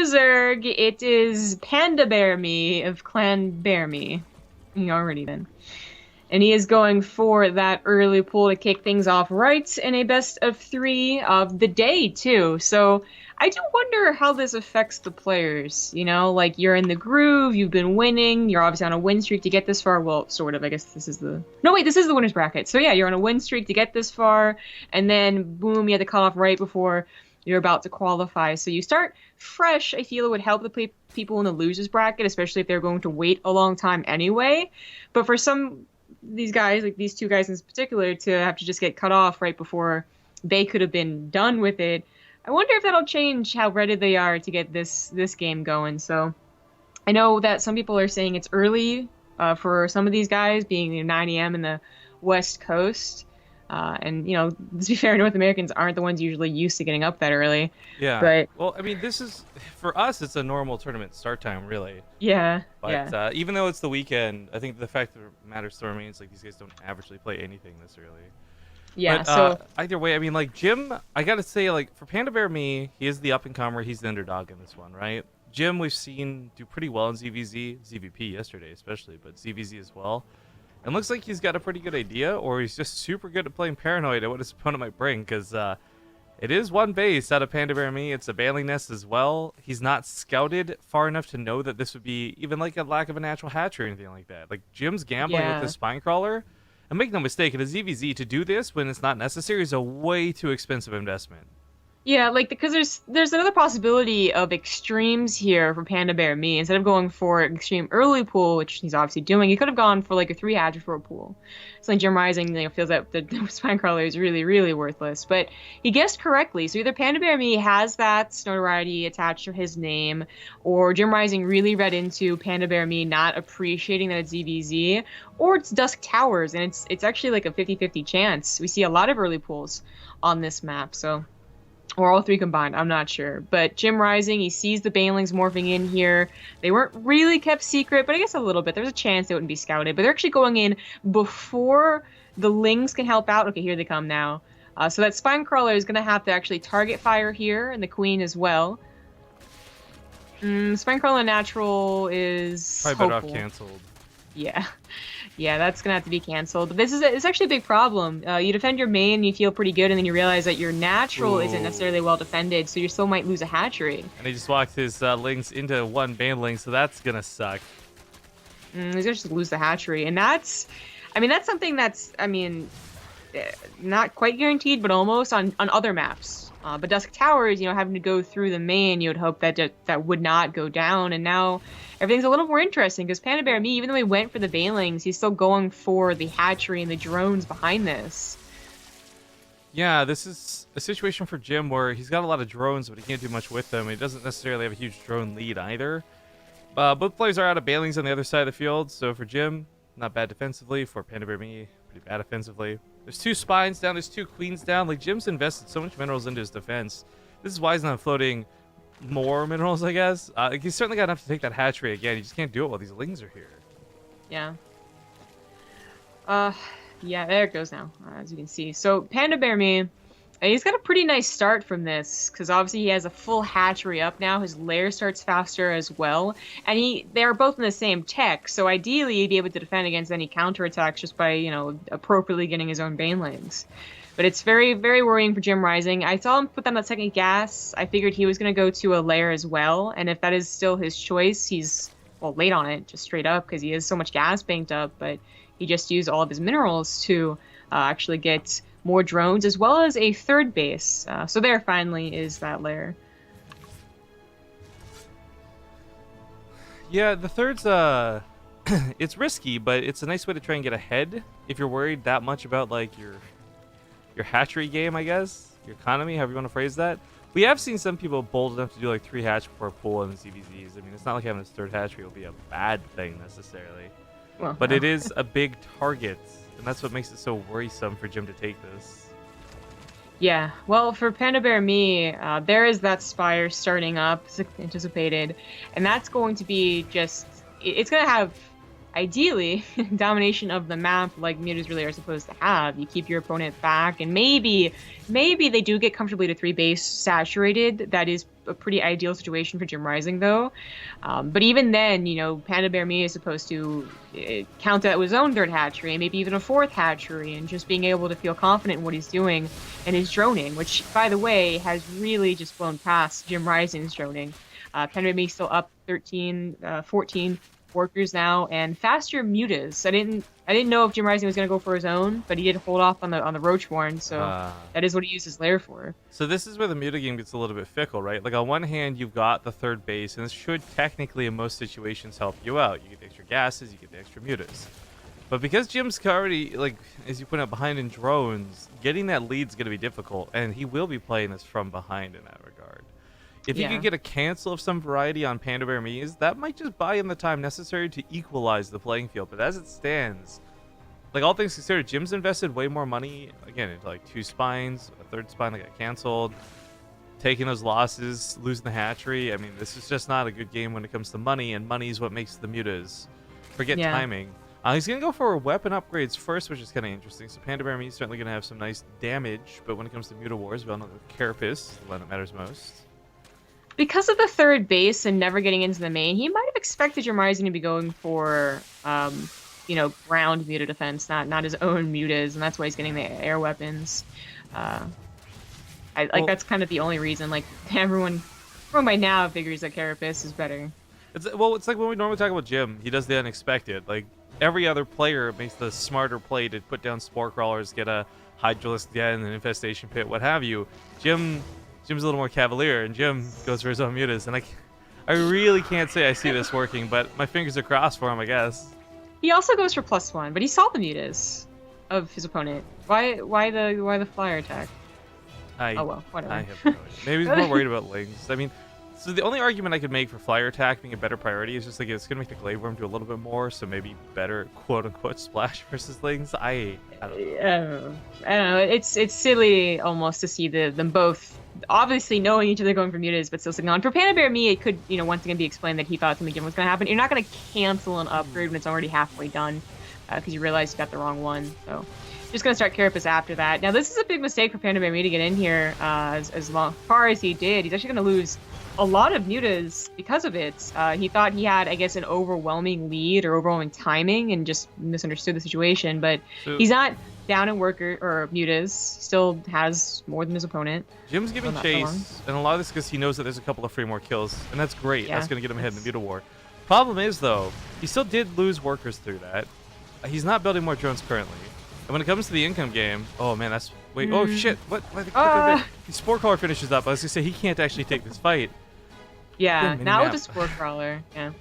Zerg, it is PandaBearMe of Clan Bear Me. You already then. And he is going for that early pull to kick things off right in a best of 3 of the day, too. So I do wonder how this affects the players. You know, like you're in the groove, you've been winning, you're obviously on a win streak to get this far. Well, sort of. I guess this is the... No, wait, this is the winner's bracket. So yeah, you're on a win streak to get this far, and then boom, you had to cut off right before you're about to qualify. So you start fresh. I feel it would help the people in the losers bracket, especially if they're going to wait a long time anyway. But for some... these guys, like these two guys in particular, to have to just get cut off right before they could have been done with it. I wonder if that'll change how ready they are to get this game going. So I know that some people are saying it's early for some of these guys, being 9 a.m. in the West Coast. And, you know, let's be fair, North Americans aren't the ones usually used to getting up that early. Yeah. But, well, I mean, this is, for us, it's a normal tournament start time, really. Yeah. But yeah. Even though it's the weekend, I think the fact that it matters still remains, like, these guys don't averagely play anything this early. Yeah, but, so... either way, I mean, like, Jim, I gotta say, like, for PandaBearMe, he is the up-and-comer, he's the underdog in this one, right? Jim, we've seen do pretty well in ZvZ, ZVP yesterday especially, but ZvZ as well. And looks like he's got a pretty good idea, or he's just super good at playing paranoid at what his opponent might bring, because it is one base out of PandaBearMe. It's a Baneling Nest as well. He's not scouted far enough to know that this would be even like a lack of a natural hatch or anything like that. Like, Jim's gambling with the Spine Crawler. And make no mistake, in a ZvZ, to do this when it's not necessary is a way too expensive investment. Yeah, like, because there's another possibility of extremes here for PandaBearMe. Instead of going for extreme early pool, which he's obviously doing, he could have gone for like a 3-hatch for a pool. So like JimRising, you know, feels that the Spine Crawler is really, really worthless. But he guessed correctly. So either PandaBearMe has that notoriety attached to his name, or JimRising really read into PandaBearMe not appreciating that it's ZvZ, or it's Dusk Towers, and it's actually like a 50-50 chance. We see a lot of early pools on this map, so... or all three combined, I'm not sure. But JimRising, he sees the Banelings morphing in here. They weren't really kept secret, but I guess a little bit. There's a chance they wouldn't be scouted. But they're actually going in before the Lings can help out. Okay, here they come now. So that Spine Crawler is going to have to actually target fire here, and the Queen as well. Spine Crawler natural is probably better hopeful. off canceled. Yeah. Yeah, that's going to have to be canceled. But it's actually a big problem. You defend your main, you feel pretty good, and then you realize that your natural isn't necessarily well defended, so you still might lose a hatchery. And he just walked his Lings into one Baneling, so that's going to suck. He's going to just lose the hatchery. And that's something that's, not quite guaranteed, but almost on other maps. But Dusk Towers, you know, having to go through the main, you would hope that that would not go down. And now everything's a little more interesting because PandaBearMe, even though he went for the Banelings, he's still going for the hatchery and the drones behind this. Yeah, this is a situation for Jim where he's got a lot of drones, but he can't do much with them. He doesn't necessarily have a huge drone lead either. Both players are out of Banelings on the other side of the field, so for Jim, not bad defensively. For PandaBearMe, pretty bad offensively. There's 2 spines down, there's 2 queens down. Like, Jim's invested so much minerals into his defense. This is why he's not floating more minerals, I guess. Like, he's certainly got enough to take that hatchery again. He just can't do it while these Lings are here. Yeah. Yeah, there it goes now, as you can see. So, PandaBearMe, he's got a pretty nice start from this, because obviously he has a full hatchery up now. His lair starts faster as well, and they're both in the same tech, so ideally he'd be able to defend against any counterattacks just by, you know, appropriately getting his own Banelings. But it's very, very worrying for JimRising. I saw him put down that second gas. I figured he was going to go to a lair as well, and if that is still his choice, he's, well, late on it, just straight up, because he has so much gas banked up, but he just used all of his minerals to actually get more drones, as well as a third base. So there finally is that lair. Yeah, the third's, it's risky, but it's a nice way to try and get ahead if you're worried that much about, like, your hatchery game, I guess. Your economy, however you want to phrase that. We have seen some people bold enough to do, like, 3 hatch before a pool in the ZvZs. I mean, it's not like having a third hatchery will be a bad thing, necessarily. Well, but it is a big target. And that's what makes it so worrisome for Jim to take this. Yeah, well, for PandaBearMe, there is that Spire starting up, anticipated, and that's going to be just, it's going to have ideally, domination of the map like mutas really are supposed to have. You keep your opponent back, and maybe they do get comfortably to 3 base saturated. That is a pretty ideal situation for JimRising, though. But even then, you know, PandaBearMe is supposed to count out his own 3rd hatchery, maybe even a 4th hatchery, and just being able to feel confident in what he's doing and his droning, which, by the way, has really just blown past JimRising's droning. PandaBearMe still up 14 workers now, and faster mutas. I didn't know if JimRising was gonna go for his own, but he did hold off on the Roachborn, so that is what he used his lair for. So this is where the muta game gets a little bit fickle, right? Like on one hand, you've got the 3rd base, and this should technically, in most situations, help you out. You get the extra gases, you get the extra mutas. But because Jim's already, like, as you point out, behind in drones, getting that lead's gonna be difficult, and he will be playing this from behind in that regard. If you could get a cancel of some variety on PandaBearMe, that might just buy him the time necessary to equalize the playing field. But as it stands, like all things considered, Jim's invested way more money, again, into like 2 spines, a 3rd spine that got canceled, taking those losses, losing the hatchery. I mean, this is just not a good game when it comes to money, and money is what makes the mutas. Forget timing. He's going to go for weapon upgrades first, which is kind of interesting. So PandaBearMe is certainly going to have some nice damage, but when it comes to muta wars, we all know the Carapace, the one that matters most. Because of the 3rd base and never getting into the main, he might have expected JimRising to be going for, you know, ground muta defense, not his own mutas, and that's why he's getting the air weapons. That's kind of the only reason. Like, everyone by now figures that Carapace is better. It's like when we normally talk about Jim, he does the unexpected. Like, every other player makes the smarter play to put down spore crawlers, get a Hydralisk Den, an infestation pit, what have you. Jim's a little more cavalier, and Jim goes for his own mutas, and I really can't say I see this working, but my fingers are crossed for him, I guess. He also goes for +1, but he saw the mutas of his opponent. Why the flyer attack? Oh well, whatever. I have no idea. Maybe he's more worried about lings. I mean, so the only argument I could make for flyer attack being a better priority is just like it's gonna make the Glaive Worm do a little bit more, so maybe better quote unquote splash versus lings. I don't know. I don't know. It's silly almost to see them both obviously knowing each other going for mutas, but still sitting on. For PandaBearMe, it could, you know, once again be explained that he thought something different was going to happen. You're not going to cancel an upgrade when it's already halfway done, because you realize you got the wrong one. So just going to start Carapace after that. Now, this is a big mistake for PandaBearMe to get in here as far as he did. He's actually going to lose a lot of mutas because of it. He thought he had, I guess, an overwhelming lead or overwhelming timing and just misunderstood the situation, but he's not down in worker or mutas. He still has more than his opponent. Jim's giving chase, and a lot of this because he knows that there's a couple of free more kills, and that's great. That's going to get him ahead in the muta war. Problem is, though, he still did lose workers through that. He's not building more drones currently. And when it comes to the income game, oh man, that's oh shit! What? His spore crawler finishes up. I was gonna say he can't actually take this fight. Yeah, not with the spore crawler. Yeah,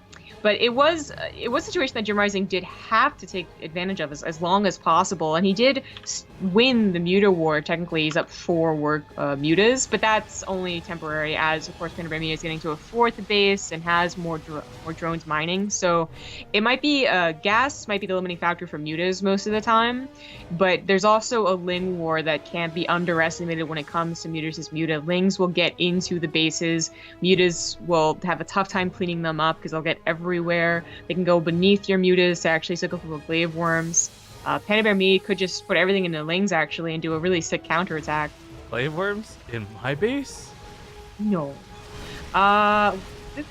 but it was a situation that JimRising did have to take advantage of as long as possible, and he did win the muta war. Technically, he's up 4 mutas, but that's only temporary, as of course PandaBearMe is getting to a 4th base and has more drones mining. So it might be gas might be the limiting factor for mutas most of the time, but there's also a ling war that can't be underestimated when it comes to mutas versus muta. Lings will get into the bases. Mutas will have a tough time cleaning them up because they'll get everywhere. They can go beneath your mutas to actually cycle through the glaive worms. PandaBearMe could just put everything into lings actually and do a really sick counterattack. Glaive worms in my base? No.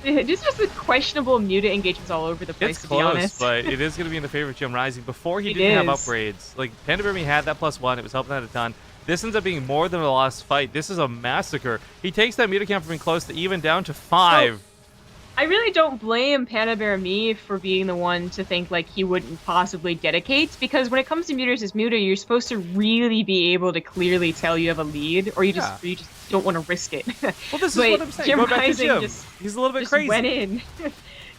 This is just questionable muta engagements all over the place, it's to close, be honest. But it is going to be in the favor of JimRising. Before he didn't have upgrades. Like PandaBearMe had that +1. It was helping out a ton. This ends up being more than a lost fight. This is a massacre. He takes that muta count from being close to even down to 5. So, I really don't blame PandaBearMe for being the one to think like he wouldn't possibly dedicate, because when it comes to muta versus muta, you're supposed to really be able to clearly tell you have a lead, or you just don't want to risk it. Well, this is what I'm saying. Go back to Jim. He's a little bit crazy. Went in.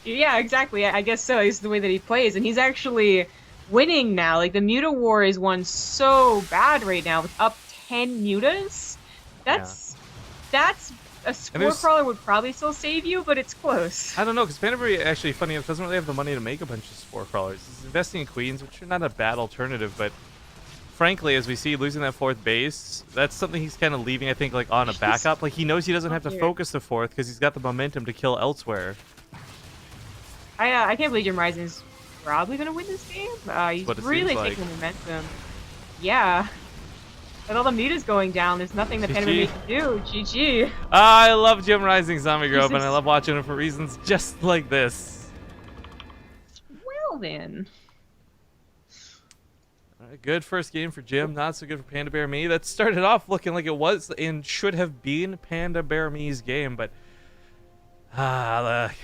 Yeah, exactly. I guess so. It's the way that he plays, and he's actually winning now. Like the muta war is won so bad right now with up 10 mutas. That's a spore crawler would probably still save you, but it's close. I don't know, because PandaBearMe, actually, funny enough, doesn't really have the money to make a bunch of spore crawlers. He's investing in queens, which are not a bad alternative, but frankly, as we see, losing that 4th base, that's something he's kind of leaving, I think, like on a backup. Like, he knows he doesn't have to focus the 4th because he's got the momentum to kill elsewhere. I can't believe JimRising's probably gonna win this game. He's what it really seems taking like. momentum. Yeah. With all the mutas going down, there's nothing that PandaBearMe can do. GG. I love JimRising Zombie Grove, and I Jesus. love watching him for reasons just like this. Well then. All right, good first game for Jim. Not so good for PandaBearMe. That started off looking like it was and should have been PandaBearMe's game, but like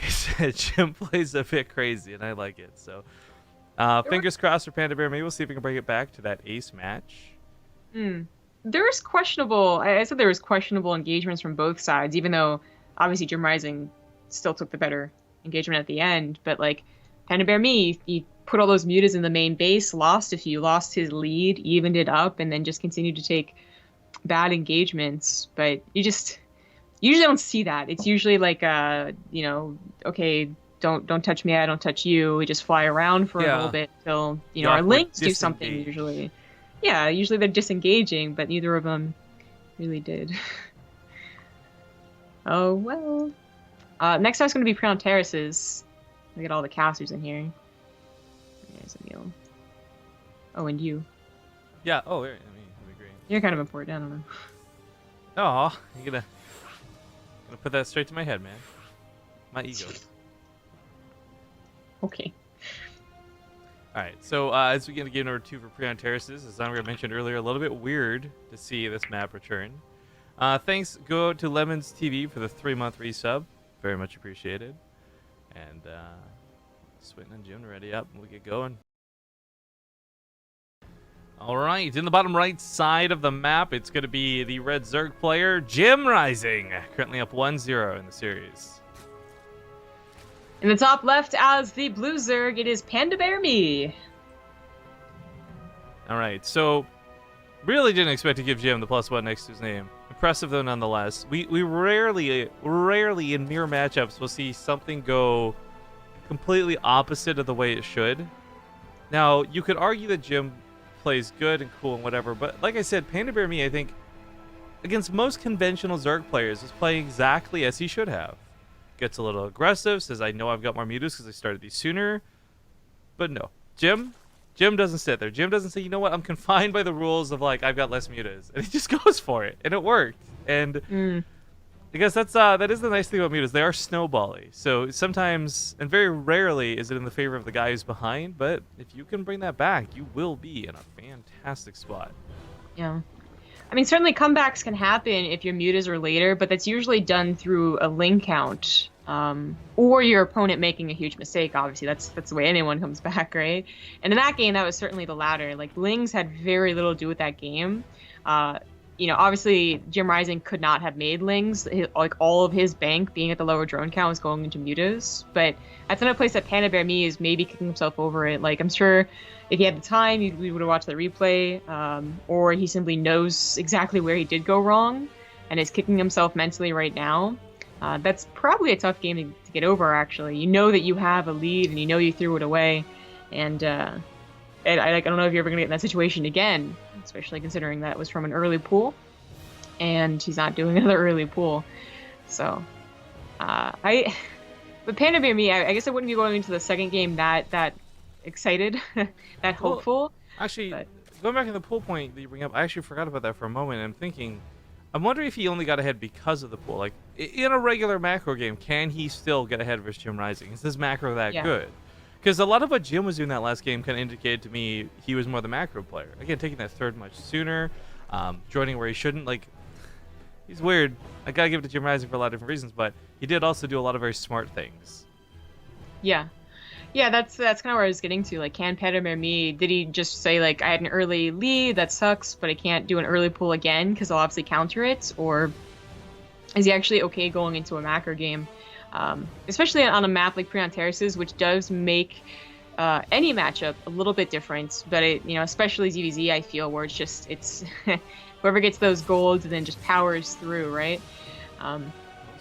I said, Jim plays a bit crazy, and I like it. So, fingers crossed for PandaBearMe. We'll see if we can bring it back to that ace match. There's questionable. I said there was questionable engagements from both sides, even though obviously JimRising still took the better engagement at the end. But like PandaBearMe, he put all those mutas in the main base, lost a few, lost his lead, evened it up, and then just continued to take bad engagements. But you usually don't see that. It's usually like okay, don't touch me, I don't touch you. We just fly around for a little bit till our links do something usually. Yeah, usually they're disengaging, but neither of them really did. Oh well. Next up's gonna be Crown Terraces. We get all the casters in here. There's Emil. Oh, and you. Yeah. Oh, that'd be great. You're kind of important. I don't know. Oh, you're gonna put that straight to my head, man. My ego. Okay. All right, so as we get to game number 2 for Crown Terraces, as Zombie mentioned earlier, a little bit weird to see this map return. Thanks go to Lemons TV for the 3-month resub. Very much appreciated. And just waiting on Jim to ready up and we'll get going. All right, in the bottom right side of the map, it's going to be the red Zerg player, JimRising, currently up 1-0 in the series. In the top left as the blue Zerg, it is PandaBearMe. All right, so really didn't expect to give Jim the +1 next to his name. Impressive though, nonetheless. We rarely in mirror matchups will see something go completely opposite of the way it should. Now, you could argue that Jim plays good and cool and whatever, but like I said, PandaBearMe, I think, against most conventional Zerg players, is playing exactly as he should have. Gets a little aggressive, says, I know I've got more mutas because I started these sooner. But no. Jim doesn't sit there. Jim doesn't say, you know what, I'm confined by the rules of, like, I've got less mutas. And he just goes for it. And it worked. And I guess that is the nice thing about mutas. They are snowbally. So sometimes, and very rarely, is it in the favor of the guy who's behind. But if you can bring that back, you will be in a fantastic spot. Yeah. I mean, certainly comebacks can happen if your mutas are later, but that's usually done through a link count, or your opponent making a huge mistake. Obviously, that's the way anyone comes back, right? And in that game, that was certainly the latter. Like, Lings had very little to do with that game. Obviously, JimRising could not have made Lings. Like, all of his bank being at the lower drone count was going into mutas. But that's another place that PandaBearMe is maybe kicking himself over it. Like, I'm sure if he had the time, we would have watched the replay, or he simply knows exactly where he did go wrong and is kicking himself mentally right now. That's probably a tough game to get over, actually. You know that you have a lead and you know you threw it away. And I don't know if you're ever going to get in that situation again, especially considering that it was from an early pool and he's not doing another early pool. So, but PandaBearMe, I guess I wouldn't be going into the second game that excited, that hopeful. Well, actually, going back to the pool point that you bring up, I actually forgot about that for a moment. I'm thinking, I'm wondering if he only got ahead because of the pool. Like, in a regular macro game, can he still get ahead versus JimRising? Is this macro that good? Because a lot of what Jim was doing that last game kind of indicated to me he was more the macro player. Again, taking that third much sooner, joining where he shouldn't. Like, he's weird. I gotta give it to JimRising for a lot of different reasons, but he did also do a lot of very smart things. Yeah. Yeah, that's kind of where I was getting to. Like, can PandaBearMe, did he just say, like, I had an early lead, that sucks, but I can't do an early pull again because I'll obviously counter it? Or is he actually okay going into a macro game? Especially on a map like Crown Terraces, which does make any matchup a little bit different. But, especially ZvZ, I feel, where it's whoever gets those golds and then just powers through, right? I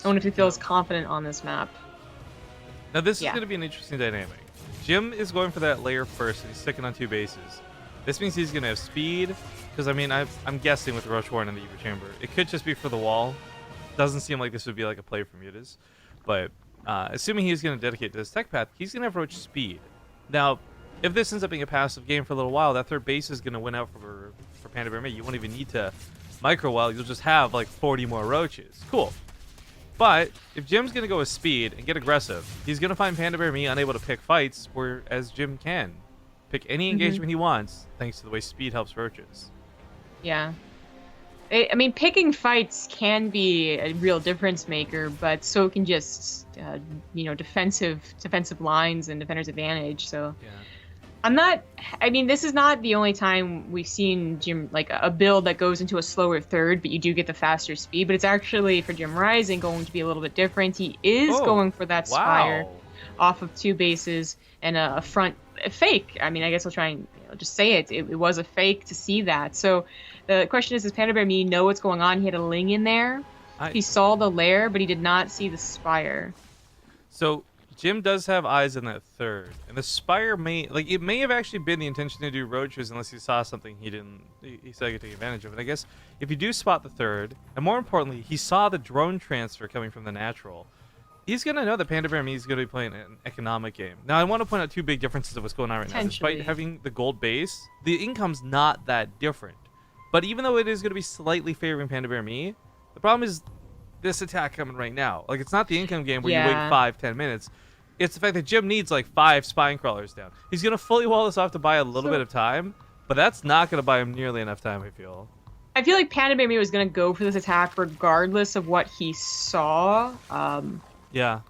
wonder if he feels confident on this map. Now, this is going to be an interesting dynamic. Jim is going for that layer first, and he's sticking on 2 bases. This means he's going to have speed, because, I mean, I'm guessing with Roche Warren and the Evo Chamber, it could just be for the wall. Doesn't seem like this would be like a play for mutas. But assuming he's going to dedicate to this tech path, he's going to have Roach speed. Now, if this ends up being a passive game for a little while, that third base is going to win out for PandaBearMe. You won't even need to micro well. You'll just have like 40 more roaches. Cool. But if Jim's going to go with speed and get aggressive, he's going to find PandaBearMe unable to pick fights, whereas Jim can pick any engagement he wants, thanks to the way speed helps roaches. Yeah. I mean, picking fights can be a real difference maker, but so can just, defensive lines and defender's advantage. So Yeah. I mean, this is not the only time we've seen Jim, like a build that goes into a slower third, but you do get the faster speed. But it's actually, for JimRising, going to be a little bit different. He is going for that Spire off of 2 bases and a front fake. I mean, I guess I'll try and just say it. It was a fake to see that. So the question is, does PandaBearMe know what's going on? He had a Ling in there. He saw the lair, but he did not see the Spire. So Jim does have eyes in that third, and the Spire it may have actually been the intention to do roaches unless he saw something he saw he could take advantage of it. I guess if you do spot the third, and more importantly, he saw the drone transfer coming from the natural, he's going to know that PandaBearMe is going to be playing an economic game. Now, I want to point out 2 big differences of what's going on right now. Despite having the gold base, the income's not that different. But even though it is going to be slightly favoring PandaBearMe, the problem is this attack coming right now. Like, it's not the income game where you wait 5-10 minutes. It's the fact that Jim needs like 5 spine crawlers down. He's going to fully wall this off to buy a little bit of time, but that's not going to buy him nearly enough time, I feel. I feel like PandaBearMe was going to go for this attack regardless of what he saw. Yeah.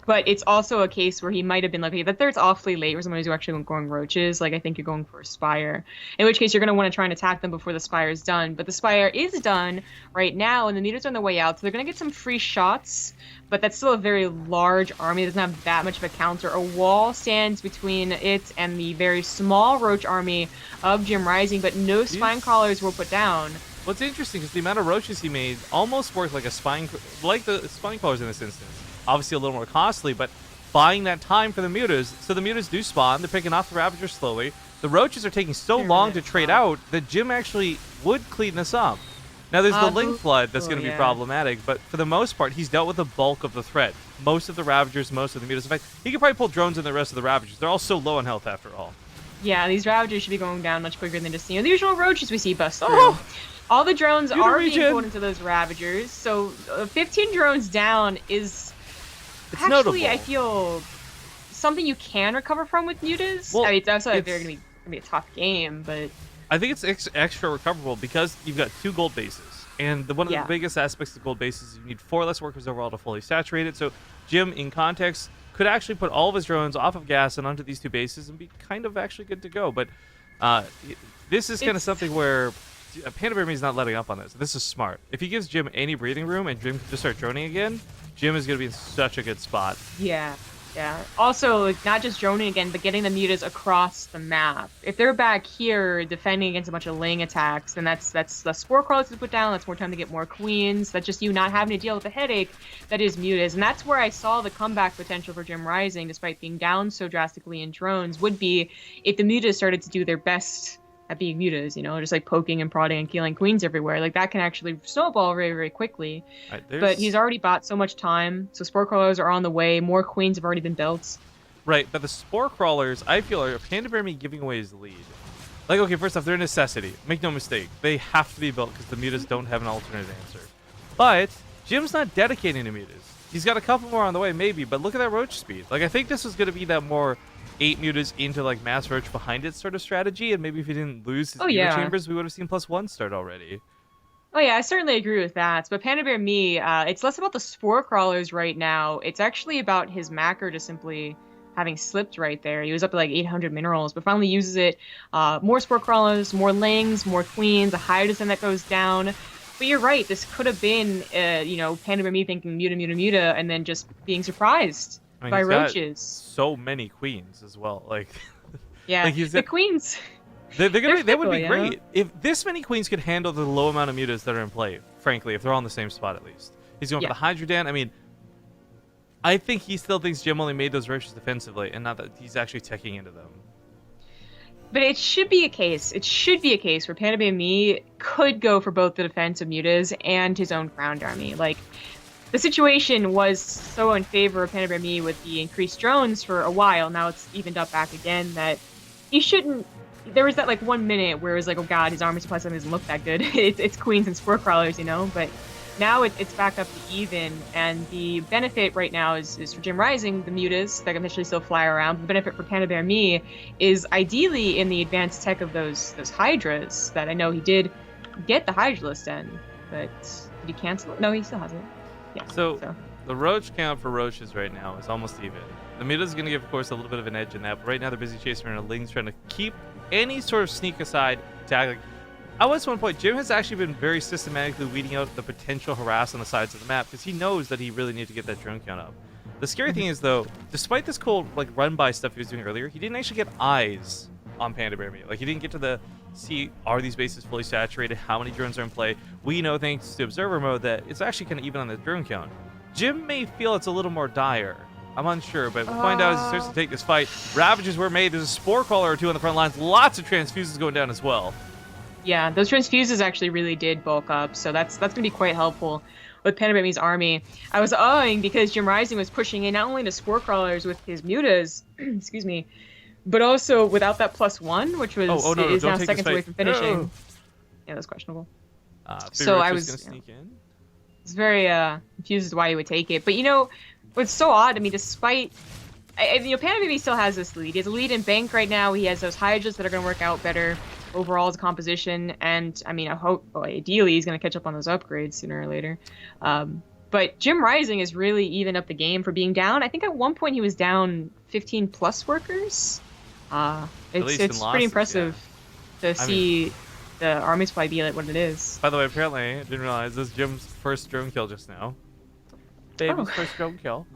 But it's also a case where he might have been like, okay, that third's awfully late for someone who's actually going roaches. Like, I think you're going for a Spire. In which case, you're going to want to try and attack them before the Spire is done. But the Spire is done right now, and the meters are on the way out. So they're going to get some free shots. But that's still a very large army. It doesn't have that much of a counter. A wall stands between it and the very small roach army of JimRising, but no spine crawlers were put down. What's interesting is the amount of roaches he made almost worked like the spine crawlers in this instance. Obviously a little more costly, but buying that time for the mutas, so the mutas do spawn, they're picking off the Ravagers slowly. The roaches are taking so long to trade out that Jim actually would clean this up. Now there's the Link Flood that's going to be problematic, but for the most part, he's dealt with the bulk of the threat. Most of the Ravagers, most of the mutas. In fact, he could probably pull drones in the rest of the Ravagers. They're all so low on health after all. Yeah, these Ravagers should be going down much quicker than just, the usual roaches we see bust through. All the drones are being pulled into those Ravagers, so 15 drones down is... It's actually, notable. I feel something you can recover from with mutas. Well, I mean, that's why they're going to be a tough game, but... I think it's extra recoverable because you've got 2 gold bases. And one of the biggest aspects of gold bases is you need 4 less workers overall to fully saturate it. So Jim, in context, could actually put all of his drones off of gas and onto these 2 bases and be kind of actually good to go. But this is kind of something where PandaBearMe is not letting up on this. This is smart. If he gives Jim any breathing room and Jim can just start droning again, Jim is going to be in such a good spot. Yeah. Also, like, not just droning again, but getting the mutas across the map. If they're back here defending against a bunch of Ling attacks, then that's the spore crawlers to put down. That's more time to get more queens. That's just you not having to deal with the headache that is mutas. And that's where I saw the comeback potential for JimRising, despite being down so drastically in drones, would be if the mutas started to do their best at being mutas, just like poking and prodding and killing queens everywhere. Like, that can actually snowball very, very quickly. But he's already bought so much time, so spore crawlers are on the way. More queens have already been built. Right, but the spore crawlers, I feel, are PandaBearMe giving away his lead. Like, okay, first off, they're a necessity. Make no mistake. They have to be built because the mutas don't have an alternate answer. But Jim's not dedicating to mutas. He's got a couple more on the way, maybe, but look at that roach speed. Like, I think this was going to be that more 8 mutas into like mass roach behind it sort of strategy, and maybe if he didn't lose his chambers, we would have seen +1 start already. Oh yeah, I certainly agree with that. But PandaBearMe, it's less about the spore crawlers right now. It's actually about his macro just simply having slipped right there. He was up to like 800 minerals, but finally uses it. More spore crawlers, more lings, more queens, a higher descent that goes down. But you're right, this could have been, PandaBearMe thinking muta, and then just being surprised by roaches. So many queens as well. Like, yeah, like the queens. They would be great if this many queens could handle the low amount of mutas that are in play. Frankly, if they're all in the same spot at least. He's going for the Hydrodan. I mean, I think he still thinks Jim only made those roaches defensively, and not that he's actually teching into them. But it should be a case. It should be a case where PandaBearMe could go for both the defensive mutas and his own ground army. Like, the situation was so in favor of PandaBearMe with the increased drones for a while. Now it's evened up back again that he shouldn't. There was that like 1 minute where it was like, oh god, his army supply system doesn't look that good. It's queens and spore crawlers, you know. But now it's back up to even, and the benefit right now is for JimRising, the mutas that can potentially still fly around. The benefit for PandaBearMe is ideally in the advanced tech of those hydras that I know he did get the hydra list in, but did he cancel it? No, he still has it. Yeah. So the roach count for roaches right now is almost even. The meta is going to give, of course, a little bit of an edge in that, but right now they're busy chasing around Lings, trying to keep any sort of sneak aside tag. Like, I was one point, Jim has actually been very systematically weeding out the potential harass on the sides of the map because he knows that he really needs to get that drone count up. The scary thing is, though, despite this cool like run-by stuff he was doing earlier, he didn't actually get eyes on PandaBearMe. Like, he didn't get to the see, are these bases fully saturated, how many drones are in play. We know, thanks to observer mode, that it's actually kind of even on the drone count. Jim may feel it's a little more dire. I'm unsure, but we'll find out as he starts to take this fight. Ravages were made. There's a spore crawler or two on the front lines. Lots of transfuses going down as well. Yeah, those transfuses actually really did bulk up, so that's going to be quite helpful with PandaBearMe's army. I was awing because JimRising was pushing in not only the spore crawlers with his mutas, excuse me, but also without that +1, which was is now seconds away from finishing. No. Yeah, that's questionable. So I was gonna sneak in. It's very confused as to why he would take it. But you know, what's so odd, I mean, despite you know, PandaBearMe still has this lead. He has a lead in Bank right now. He has those hydras that are going to work out better overall as a composition. And I mean, I hope, well, ideally, he's going to catch up on those upgrades sooner or later. But JimRising is really even up the game for being down. I think at one point he was down 15 plus workers. It's pretty impressive to see the army supply be like what it is. By the way, apparently, I didn't realize this is Jim's first drone kill just now. Baby's first drone kill.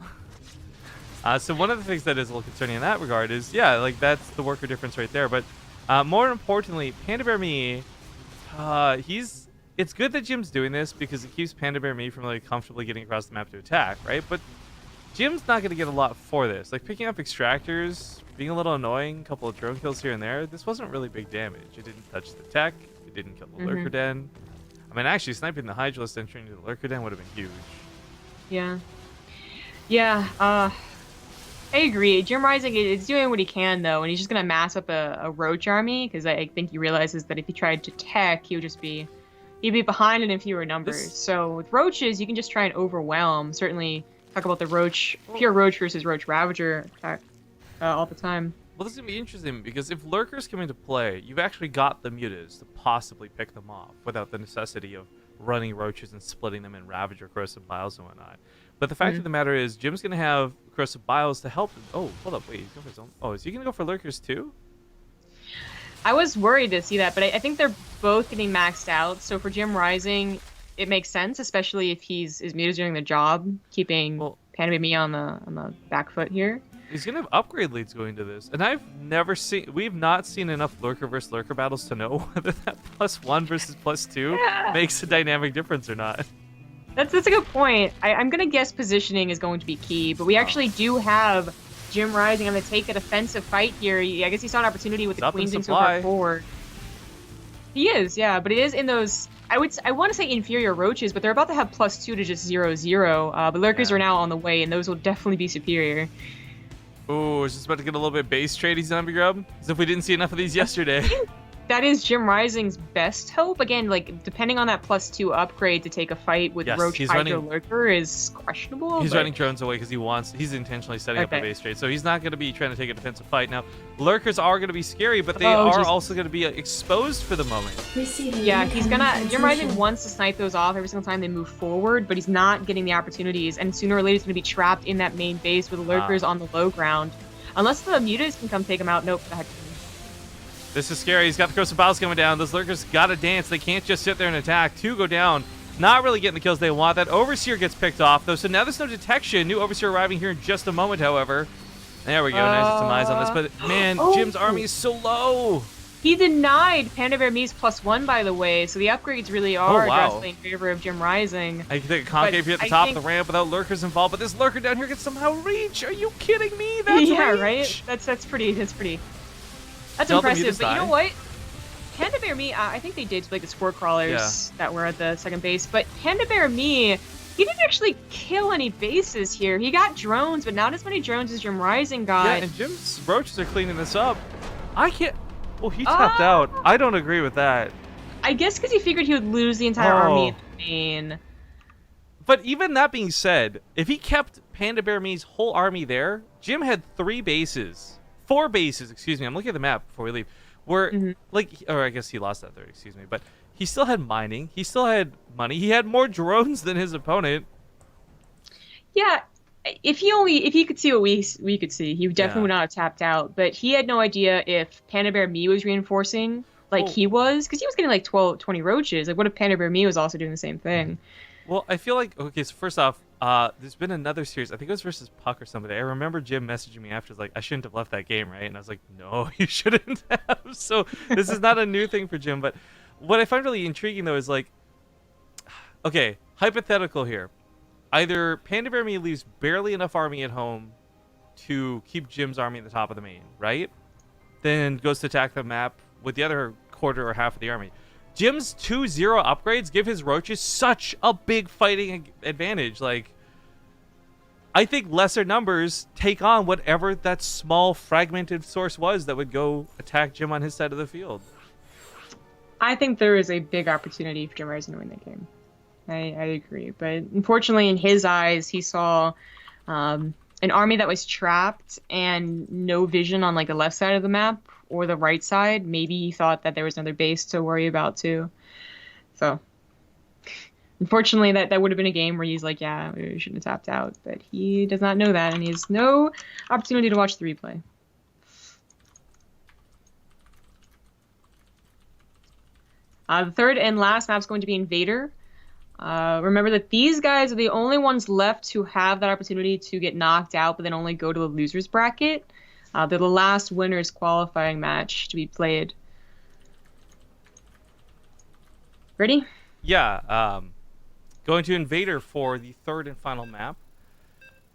So one of the things that is a little concerning in that regard is, yeah, like that's the worker difference right there. But more importantly, PandaBearMe, it's good that Jim's doing this because it keeps PandaBearMe from like comfortably getting across the map to attack, right? But Jim's not going to get a lot for this. Like picking up extractors, being a little annoying, a couple of drone kills here and there. This wasn't really big damage. It didn't touch the tech. It didn't kill the lurker den. I mean, actually, sniping the hydra list entering into the lurker den would have been huge. Yeah. Yeah. I agree. JimRising is doing what he can though, and he's just gonna mass up a roach army because I think he realizes that if he tried to tech, he'd be behind in fewer numbers. So with roaches, you can just try and overwhelm. Certainly, talk about the roach, pure roach versus roach ravager attack all the time. Well, this is gonna be interesting because if lurkers come into play, you've actually got the mutas to possibly pick them off without the necessity of running roaches and splitting them in ravager, corrosive biles, and whatnot. But the fact of the matter is, Jim's gonna have corrosive biles to help. Oh, hold up, wait, he's going for his own. Oh, is he gonna go for lurkers too? I was worried to see that, but I think they're both getting maxed out. So for JimRising, it makes sense, especially if his mutas doing the job, keeping PandaBearMe on the back foot here. He's gonna have upgrade leads going to this, and we've not seen enough lurker versus lurker battles to know whether that +1 versus +2 makes a dynamic difference or not. That's a good point. I'm gonna guess positioning is going to be key, but we actually do have JimRising on the take a defensive fight here. I guess he saw an opportunity with the queens being so far forward. He is, yeah, but it is in those. I want to say inferior roaches, but they're about to have +2 to just 0/0. But lurkers are now on the way, and those will definitely be superior. Oh, is this about to get a little bit base trade, zombie grub? As if we didn't see enough of these yesterday. That is JimRising's best hope. Again, like depending on that +2 upgrade to take a fight with Roach Hydra Lurker is questionable. He's running drones away because he's intentionally setting up a base trade. So he's not going to be trying to take a defensive fight. Now, lurkers are going to be scary, but they are also going to be exposed for the moment. Yeah, JimRising wants to snipe those off every single time they move forward, but he's not getting the opportunities. And sooner or later, he's going to be trapped in that main base with lurkers on the low ground. Unless the mutas can come take him out. Nope. This is scary. He's got the Corsair Gear coming down. Those lurkers got to dance. They can't just sit there and attack. 2 go down. Not really getting the kills they want. That Overseer gets picked off, though. So now there's no detection. New Overseer arriving here in just a moment, however. There we go. Nice demise on this. But, man, Jim's army is so low. He denied PandaBearMe's +1, by the way. So the upgrades really are drastically in favor of JimRising. I can take a concave here at the top of the ramp without lurkers involved. But this lurker down here can somehow reach. Are you kidding me? That's reach. Right? That's pretty. That's impressive, but you know what? PandaBearMe, I think they did like the spore crawlers that were at the second base, but PandaBearMe He didn't actually kill any bases here. He got drones, but not as many drones as JimRising got. Yeah, and Jim's roaches are cleaning this up. I can't... Oh, he tapped out. I don't agree with that. I guess because he figured he would lose the entire army in the main. But even that being said, if he kept PandaBearMe's whole army there, Jim had 4 bases, excuse me. I'm looking at the map before we leave. Where, like, or I guess he lost that third, excuse me. But he still had mining. He still had money. He had more drones than his opponent. Yeah, if he could see what we could see, he definitely would not have tapped out. But he had no idea if PandaBearMe was reinforcing like he was, because he was getting like 20 roaches. Like, what if PandaBearMe was also doing the same thing? Well, I feel like, okay, so first off, there's been another series, I think it was versus Puck or somebody. I remember Jim messaging me after, like, I shouldn't have left that game, right? And I was like, no, you shouldn't have. So this is not a new thing for Jim. But what I find really intriguing, though, is like, okay, hypothetical here. Either PandaBearMe leaves barely enough army at home to keep Jim's army at the top of the main, right? Then goes to attack the map with the other quarter or half of the army. Jim's 2-0 upgrades give his roaches such a big fighting advantage. Like, I think lesser numbers take on whatever that small fragmented source was that would go attack Jim on his side of the field. I think there is a big opportunity for JimRising to win that game. I agree. But unfortunately, in his eyes, he saw an army that was trapped and no vision on like the left side of the map or the right side. Maybe he thought that there was another base to worry about too. So unfortunately, that would have been a game where he's like, yeah, we shouldn't have tapped out. But he does not know that, and he has no opportunity to watch the replay. The third and last map is going to be Invader. Remember that these guys are the only ones left who have that opportunity to get knocked out, but then only go to the loser's bracket. They're the last winner's qualifying match to be played. Ready? Yeah. Going to Invader for the third and final map.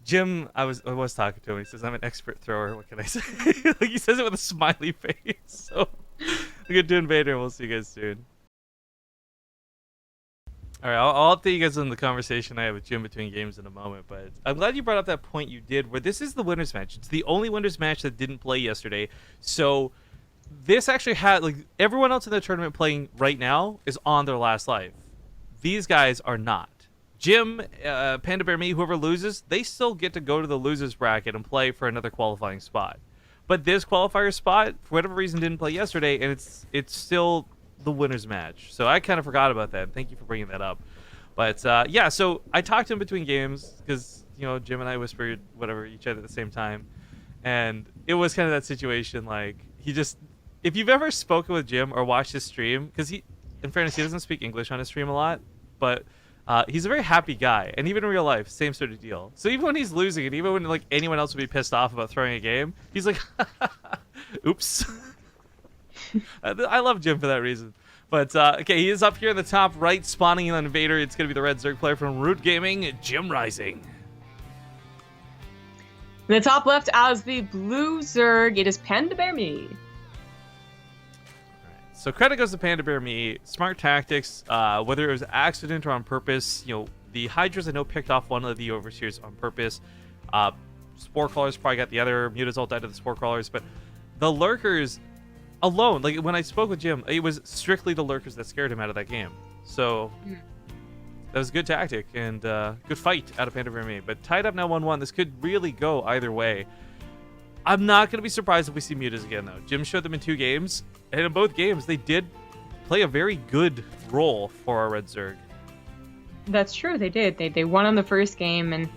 Jim, I was talking to him. He says, I'm an expert thrower. What can I say? Like, he says it with a smiley face. So we'll get to Invader, and we'll see you guys soon. All right, I'll update you guys on the conversation I had with Jim between games in a moment, but I'm glad you brought up that point you did, where this is the winner's match. It's the only winner's match that didn't play yesterday, so this actually had, like, everyone else in the tournament playing right now is on their last life. These guys are not. Jim, PandaBearMe, whoever loses, they still get to go to the losers bracket and play for another qualifying spot. But this qualifier spot, for whatever reason, didn't play yesterday, and it's still the winner's match. So I kind of forgot about that. Thank you for bringing that up. But yeah, so I talked to him between games because, you know, Jim and I whispered whatever each other at the same time, and it was kind of that situation. Like, he just, if you've ever spoken with Jim or watched his stream, because he, in fairness, he doesn't speak English on his stream a lot, but he's a very happy guy, and even in real life, same sort of deal. So even when he's losing, and even when like anyone else would be pissed off about throwing a game, he's like, oops. I love Jim for that reason. But, okay, he is up here in the top right, spawning in on Invader. It's going to be the red Zerg player from Root Gaming, JimRising. In the top left, as the blue Zerg, it is PandaBearMe. Right. So credit goes to PandaBearMe. Smart tactics, whether it was accident or on purpose. You know, the Hydras, I know, picked off one of the Overseers on purpose. Spore Crawlers probably got the other. Muta's ult died to the Spore Crawlers. But the Lurkers alone, like when I spoke with Jim, it was strictly the Lurkers that scared him out of that game. So that was a good tactic and good fight out of PandaBearMe. But tied up now 1-1. This could really go either way. I'm not going to be surprised if we see Mutas again, though. Jim showed them in 2 games, and in both games, they did play a very good role for our Red Zerg. That's true, they did. They won on the first game, and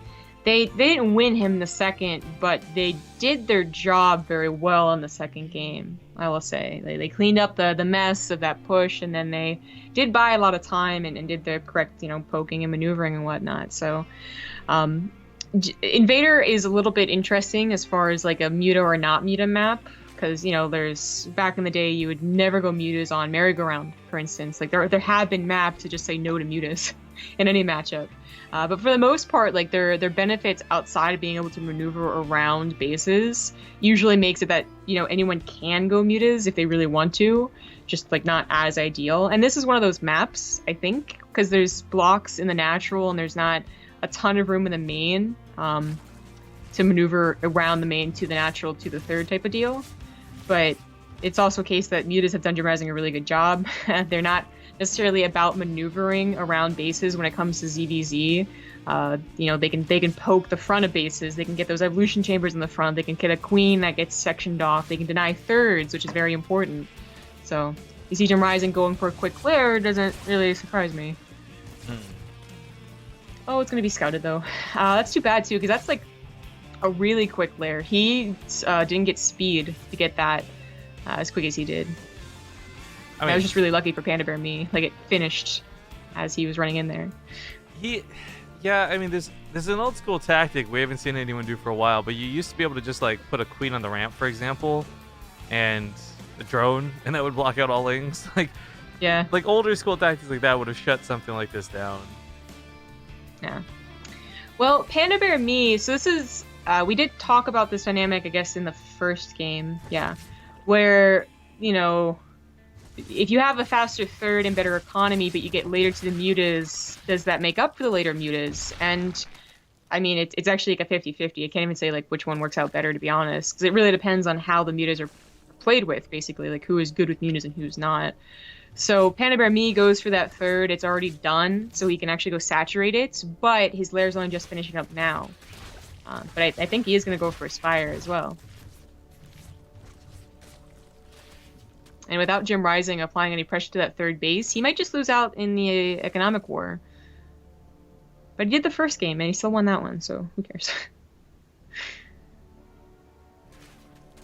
they didn't win him the second, but they did their job very well in the second game, I will say. They cleaned up the mess of that push, and then they did buy a lot of time and did the correct, you know, poking and maneuvering and whatnot. So, Invader is a little bit interesting as far as like a Muta or not Muta map, because, you know, there's, back in the day, you would never go Mutas on Merry-Go-Round, for instance. Like, there have been maps to just say no to Mutas. in any matchup. But for the most part, like their benefits outside of being able to maneuver around bases usually makes it that, you know, anyone can go mutas if they really want to, just like not as ideal. And this is one of those maps, I think, because there's blocks in the natural and there's not a ton of room in the main to maneuver around the main to the natural to the third type of deal. But it's also a case that mutas have done JimRising a really good job. They're not necessarily about maneuvering around bases when it comes to ZvZ. You know, they can poke the front of bases. They can get those evolution chambers in the front. They can get a queen that gets sectioned off. They can deny thirds, which is very important. So you see JimRising going for a quick flare doesn't really surprise me. Oh, it's going to be scouted, though. That's too bad, too, because that's, like, a really quick flare. He didn't get speed to get that as quick as he did. I was just really lucky for PandaBearMe. Like, it finished as he was running in there. Yeah, I mean, there's an old school tactic we haven't seen anyone do for a while, but you used to be able to just, like, put a queen on the ramp, for example, and a drone, and that would block out all lings. Yeah. Like, older school tactics like that would have shut something like this down. Yeah. Well, PandaBearMe, so this is, we did talk about this dynamic, I guess, in the first game, yeah, where, you know, if you have a faster third and better economy, but you get later to the mutas, does that make up for the later mutas? And, I mean, it's actually like a 50-50. I can't even say, like, which one works out better, to be honest, because it really depends on how the mutas are played with, basically, like, who is good with mutas and who's not. So PandaBearMe goes for that third. It's already done, so he can actually go saturate it, but his lair's only just finishing up now. But I think he is going to go for Aspire as well. And without JimRising applying any pressure to that third base, he might just lose out in the economic war. But he did the first game, and he still won that one, so who cares?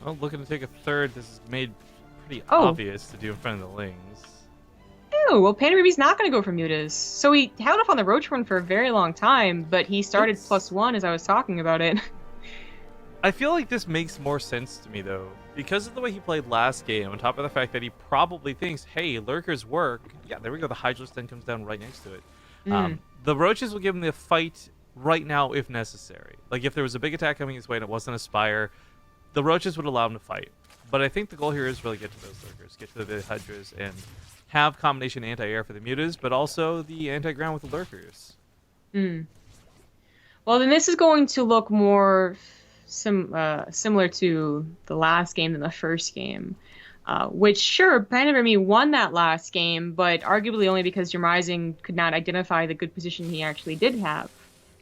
Well, looking to take a third, this is made pretty obvious to do in front of the lings. Oh, well, PandaBearMe's not going to go for mutas. So he held off on the roach one for a very long time, but he started +1 as I was talking about it. I feel like this makes more sense to me, though. Because of the way he played last game, on top of the fact that he probably thinks, hey, lurkers work. Yeah, there we go. The Hydra's then comes down right next to it. The roaches will give him the fight right now if necessary. Like, if there was a big attack coming his way and it wasn't Aspire, the roaches would allow him to fight. But I think the goal here is really get to those lurkers, get to the Hydras, and have combination anti-air for the mutas, but also the anti-ground with the lurkers. Well, then this is going to look more similar to the last game than the first game. Which, sure, PandaBearMe won that last game, but arguably only because JimRising could not identify the good position he actually did have,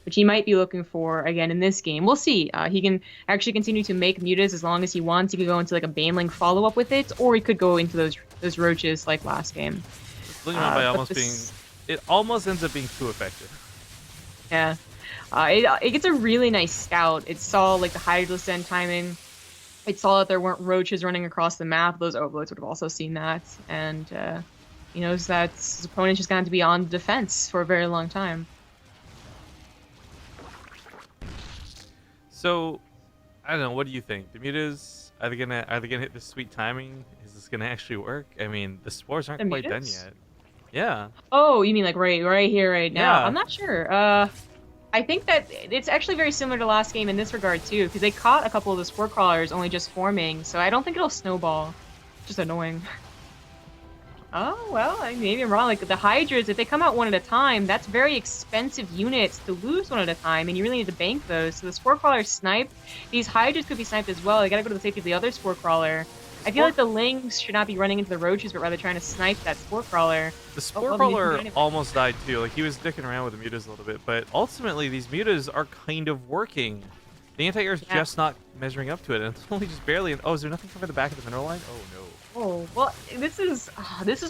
which he might be looking for again in this game. We'll see. He can actually continue to make mutas as long as he wants. He could go into like a baneling follow-up with it, or he could go into those roaches like last game. Looking at by it almost ends up being too effective. Yeah. It gets a really nice scout. It saw like the Hydra Descent timing. It saw that there weren't roaches running across the map. Those overloads would have also seen that. And he knows that his opponent's just going to be on defense for a very long time. So, I don't know. What do you think? The mutas, are they gonna hit this sweet timing? Is this gonna actually work? I mean, the spores aren't quite done yet. Yeah. Oh, you mean like right here, right now? Yeah. I'm not sure. I think that it's actually very similar to last game in this regard too, because they caught a couple of the spore crawlers only just forming, so I don't think it'll snowball. Just annoying. Oh, well, maybe I'm wrong. Like, the Hydras, if they come out one at a time, that's very expensive units to lose one at a time, and you really need to bank those. So the Spore Crawler sniped. These Hydras could be sniped as well. They gotta go to the safety of the other Spore Crawler. I feel like the Lings should not be running into the Roaches, but rather trying to snipe that Spore Crawler. The Spore Crawler almost died too. Like, he was dicking around with the mutas a little bit, but ultimately, these mutas are kind of working. The anti-air is just not measuring up to it, and it's only just barely. Oh, is there nothing covering the back of the mineral line? Oh, no. Oh, well, this is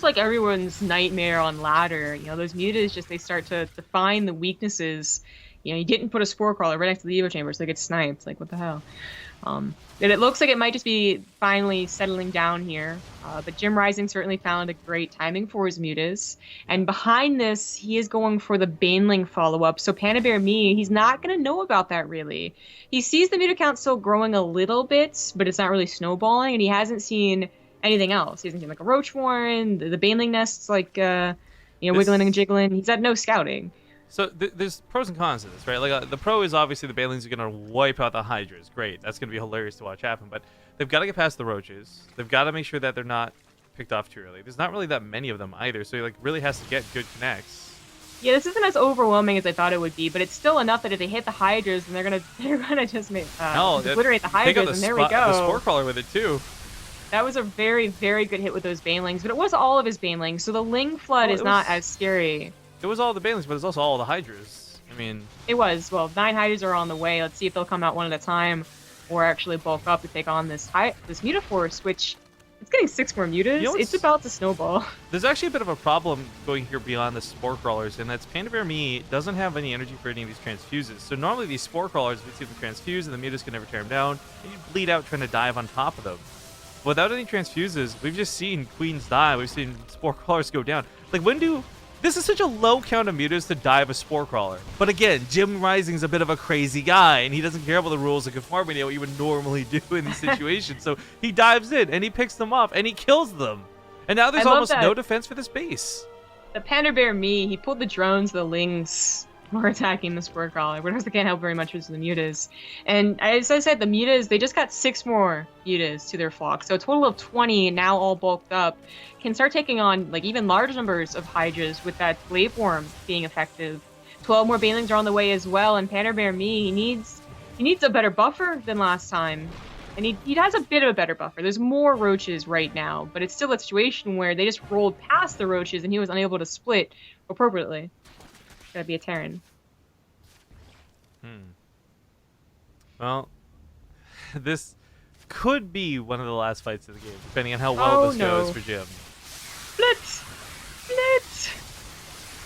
like everyone's nightmare on ladder. You know, those mutas they start to find the weaknesses. You know, you didn't put a Spore Crawler right next to the Evo Chamber, so they get sniped. Like, what the hell? And it looks like it might just be finally settling down here. But JimRising certainly found a great timing for his mutas. And behind this, he is going for the Baneling follow-up. So PandaBearMe, he's not going to know about that, really. He sees the muta count still growing a little bit, but it's not really snowballing, and he hasn't seen anything else. He hasn't seen, like, a Roach Warren, the Baneling nests, like, You know, wiggling and jiggling. He's had no scouting. So there's pros and cons to this, right? Like the pro is obviously the Banelings are gonna wipe out the Hydras. Great, that's gonna be hilarious to watch happen. But they've got to get past the Roaches. They've got to make sure that they're not picked off too early. There's not really that many of them either, so he like really has to get good connects. Yeah, this isn't as overwhelming as I thought it would be, but it's still enough that if they hit the Hydras, then they're gonna just make obliterate the Hydras, and there we go. The Spore Crawler with it too. That was a very, very good hit with those Banelings, but it was all of his Banelings, so the Ling Flood is not as scary. It was all the Banelings, but it's also all the Hydras. I mean... It was. Well, 9 Hydras are on the way. Let's see if they'll come out one at a time, or actually bulk up to take on this Mutaforce, which... It's getting 6 more Mutas. You know, it's about to snowball. There's actually a bit of a problem going here beyond the Spore Crawlers, and that's PandaBearMe doesn't have any energy for any of these transfuses. So normally these Spore Crawlers, we see them transfuse, and the Mutas can never tear them down, and you bleed out trying to dive on top of them. Without any transfuses, we've just seen Queens die. We've seen Spore Crawlers go down. Like, when do... This is such a low count of Mutas to dive a Spore Crawler. But again, JimRising's a bit of a crazy guy, and he doesn't care about the rules of conformity, what you would normally do in these situations. So he dives in, and he picks them off, and he kills them. And now there's almost no defense for this base. The PandaBearMe, he pulled the drones, the Lings were attacking the Spore Crawler. What else they can't help very much was the Mutas. And as I said, the Mutas, they just got 6 more Mutas to their flock. So a total of 20 now all bulked up. Can start taking on like even large numbers of Hydras with that Blade Worm being effective. 12 more Banelings are on the way as well, and PandaBearMe, he needs a better buffer than last time. And he has a bit of a better buffer. There's more Roaches right now, but it's still a situation where they just rolled past the Roaches and he was unable to split appropriately. Gotta be a Terran. Well, this could be one of the last fights of the game, depending on how well this goes for Jim. Split!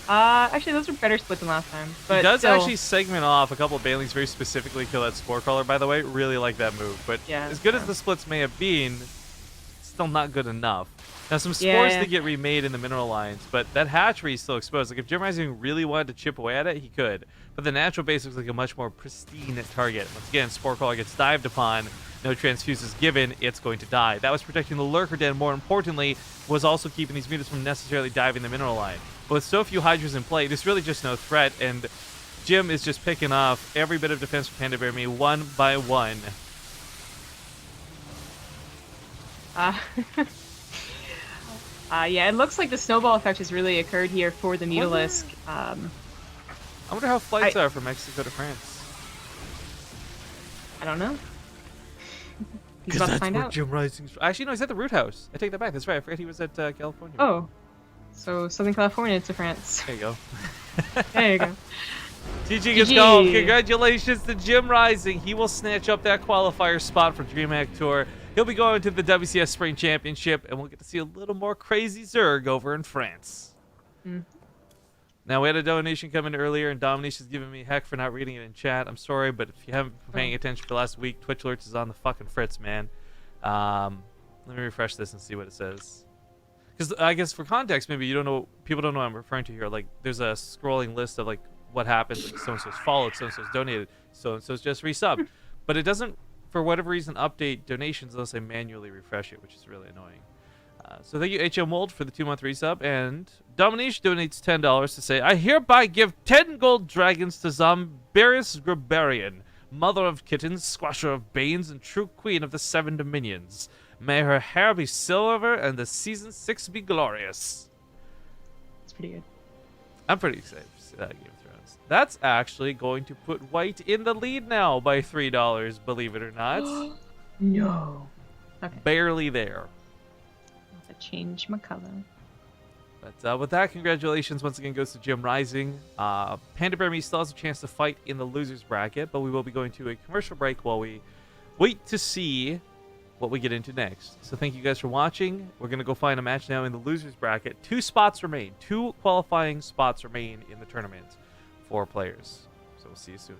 Actually, those are better split than last time. But he does still... actually segment off a couple of Banelings very specifically kill that Spore Crawler, by the way. Really like that move. But yeah, as good as the splits may have been, it's still not good enough. Now, some spores to get remade in the mineral lines, but that hatchery is still exposed. Like, if JimRising really wanted to chip away at it, he could. But the natural base looks like a much more pristine target. Once again, Spore Crawler gets dived upon, no transfuses given, it's going to die. That was protecting the Lurker Den. More importantly, was also keeping these Mutas from necessarily diving the mineral line. But with so few Hydras in play, there's really just no threat, and Jim is just picking off every bit of defense for PandaBearMe one by one. Yeah, it looks like the snowball effect has really occurred here for the Mutalisk. I wonder how flights are from Mexico to France. I don't know. Because that's where JimRising's... Actually, no, he's at the Root House. I take that back. That's right. I forget he was at California. Oh. So, Southern California to France. There you go. There you go. GG gets called. Congratulations to JimRising. He will snatch up that qualifier spot for DreamHack Tour. He'll be going to the WCS Spring Championship, and we'll get to see a little more crazy Zerg over in France. Now, we had a donation come in earlier, and Domination's giving me heck for not reading it in chat. I'm sorry, but if you haven't been paying attention for the last week, Twitch Alerts is on the fucking fritz, man. Let me refresh this and see what it says. Because I guess for context, maybe you don't know, people don't know what I'm referring to here. Like, there's a scrolling list of like what happens. Like, so-and-so's followed, so-and-so's donated, so-and-so's just resubbed. But it doesn't, for whatever reason, update donations unless I manually refresh it, which is really annoying. So thank you, HM Mold, for the 2-month resub, and Domination donates $10 to say, I hereby give 10 gold dragons to Zomberis Grabarian, mother of kittens, squasher of banes, and true queen of the 7 dominions. May her hair be silver and the season 6 be glorious. That's pretty good. I'm pretty excited to see that Game of Thrones. That's actually going to put White in the lead now by $3, believe it or not. No. Okay. Barely there. Change my color. But with that, congratulations once again goes to JimRising. PandaBearMe still has a chance to fight in the losers bracket, but we will be going to a commercial break while we wait to see what we get into next. So thank you guys for watching. We're going to go find a match now in the losers bracket. 2 spots remain. 2 qualifying spots remain in the tournament for players. So we'll see you soon.